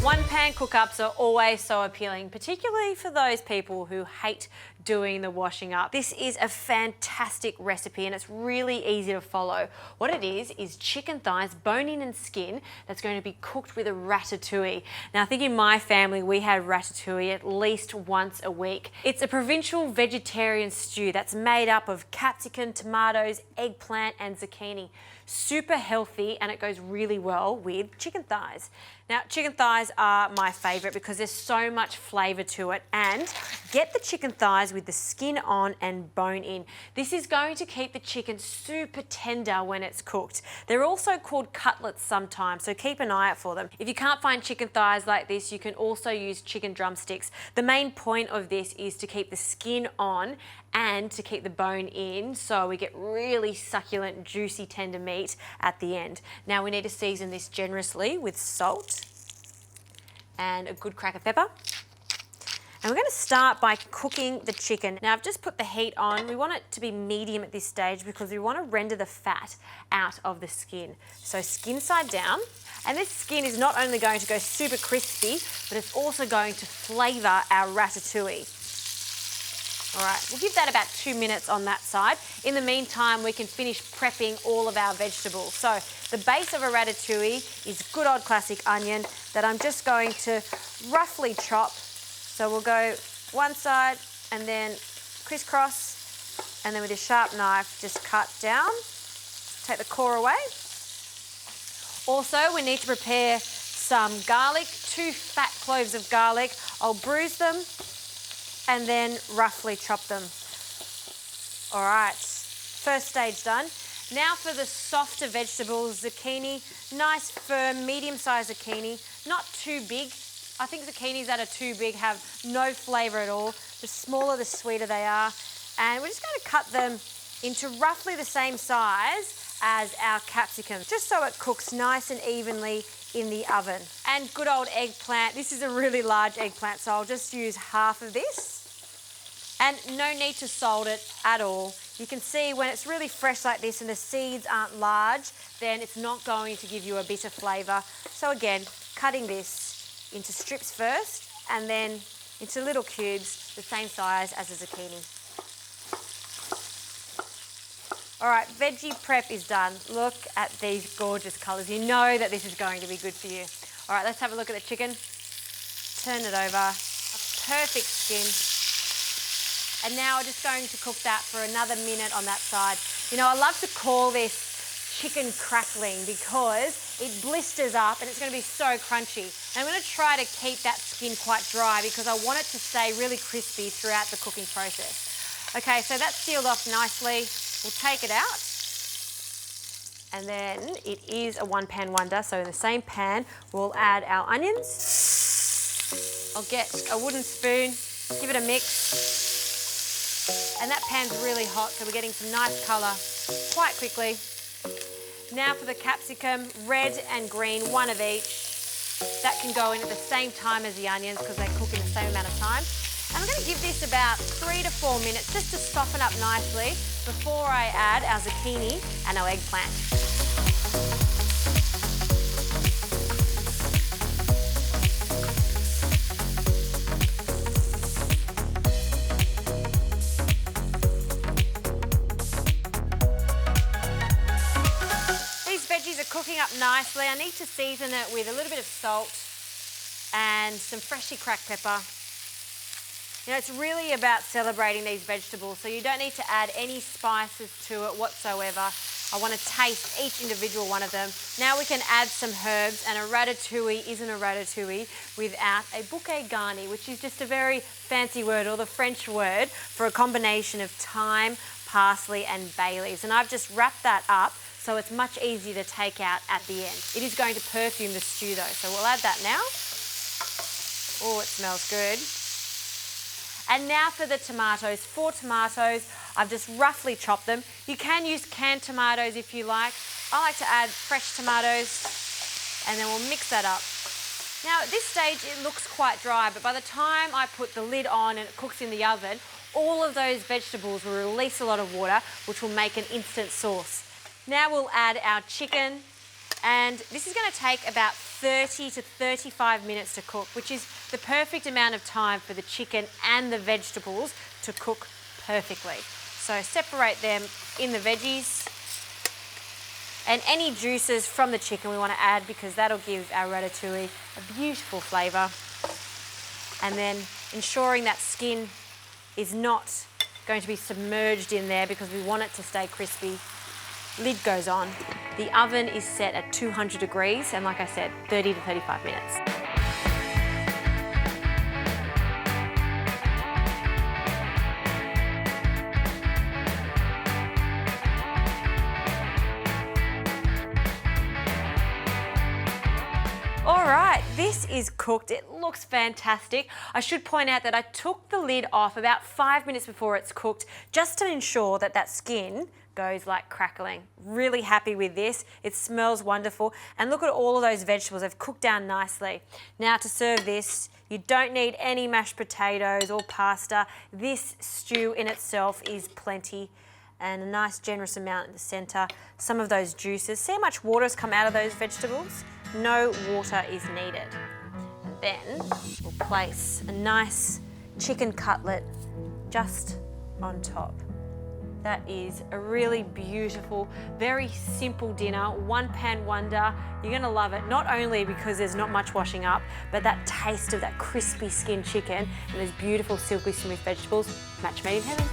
One pan cook-ups are always so appealing, particularly for those people who hate doing the washing up. This is a fantastic recipe and it's really easy to follow. What it is chicken thighs, bone-in and skin, that's going to be cooked with a ratatouille. Now I think in my family we had ratatouille at least once a week. It's a provincial vegetarian stew that's made up of capsicum, tomatoes, eggplant and zucchini. Super healthy and it goes really well with chicken thighs. Now chicken thighs are my favourite because there's so much flavour to it, and get the chicken thighs with the skin on and bone in. This is going to keep the chicken super tender when it's cooked. They're also called cutlets sometimes, so keep an eye out for them. If you can't find chicken thighs like this, you can also use chicken drumsticks. The main point of this is to keep the skin on and to keep the bone in, so we get really succulent, juicy, tender meat at the end. Now we need to season this generously with salt and a good crack of pepper. And we're going to start by cooking the chicken. Now I've just put the heat on. We want it to be medium at this stage because we want to render the fat out of the skin. So skin side down. And this skin is not only going to go super crispy, but it's also going to flavour our ratatouille. All right, we'll give that about 2 minutes on that side. In the meantime, we can finish prepping all of our vegetables. So the base of a ratatouille is good old classic onion that I'm just going to roughly chop. So we'll go one side and then crisscross, and then with a sharp knife, just cut down. Take the core away. Also, we need to prepare some garlic, 2 fat cloves of garlic. I'll bruise them and then roughly chop them. All right, first stage done. Now for the softer vegetables, zucchini, nice firm, medium-sized zucchini, not too big. I think zucchinis that are too big have no flavour at all. The smaller, the sweeter they are. And we're just going to cut them into roughly the same size as our capsicum, just so it cooks nice and evenly in the oven. And good old eggplant. This is a really large eggplant, so I'll just use half of this. And no need to salt it at all. You can see when it's really fresh like this and the seeds aren't large, then it's not going to give you a bitter flavour. So again, cutting this into strips first and then into little cubes the same size as a zucchini. All right, veggie prep is done. Look at these gorgeous colours. You know that this is going to be good for you. All right, let's have a look at the chicken. Turn it over. A perfect skin. And now we're just going to cook that for another minute on that side. You know, I love to call this chicken crackling because it blisters up and it's going to be so crunchy. And I'm going to try to keep that skin quite dry because I want it to stay really crispy throughout the cooking process. Okay, so that's sealed off nicely. We'll take it out. And then it is a one pan wonder. So in the same pan, we'll add our onions. I'll get a wooden spoon, give it a mix. And that pan's really hot, so we're getting some nice colour quite quickly. Now for the capsicum, red and green, 1 of each. That can go in at the same time as the onions because they cook in the same amount of time. And I'm going to give this about 3 to 4 minutes just to soften up nicely before I add our zucchini and our eggplant. Veggies are cooking up nicely. I need to season it with a little bit of salt and some freshly cracked pepper. You know, it's really about celebrating these vegetables, so you don't need to add any spices to it whatsoever. I want to taste each individual one of them. Now we can add some herbs, and a ratatouille isn't a ratatouille without a bouquet garni, which is just a very fancy word, or the French word for a combination of thyme, parsley and bay leaves. And I've just wrapped that up so it's much easier to take out at the end. It is going to perfume the stew though, so we'll add that now. Oh, it smells good. And now for the tomatoes. 4 tomatoes, I've just roughly chopped them. You can use canned tomatoes if you like. I like to add fresh tomatoes and then we'll mix that up. Now at this stage it looks quite dry, but by the time I put the lid on and it cooks in the oven, all of those vegetables will release a lot of water, which will make an instant sauce. Now we'll add our chicken And this is going to take about 30 to 35 minutes to cook, which is the perfect amount of time for the chicken and the vegetables to cook perfectly. So separate them in the veggies. And any juices from the chicken we want to add because that'll give our ratatouille a beautiful flavour. And then ensuring that skin is not going to be submerged in there because we want it to stay crispy. Lid goes on. The oven is set at 200 degrees and like I said, 30 to 35 minutes. All right, this is cooked. It looks fantastic. I should point out that I took the lid off about 5 minutes before it's cooked just to ensure that that skin goes like crackling. Really happy with this. It smells wonderful. And look at all of those vegetables. They've cooked down nicely. Now to serve this, you don't need any mashed potatoes or pasta. This stew in itself is plenty. And a nice generous amount in the centre. Some of those juices. See how much water has come out of those vegetables? No water is needed. And then we'll place a nice chicken cutlet just on top. That is a really beautiful, very simple dinner, one pan wonder. You're gonna love it, not only because there's not much washing up, but that taste of that crispy skin chicken and those beautiful silky smooth vegetables, match made in heaven.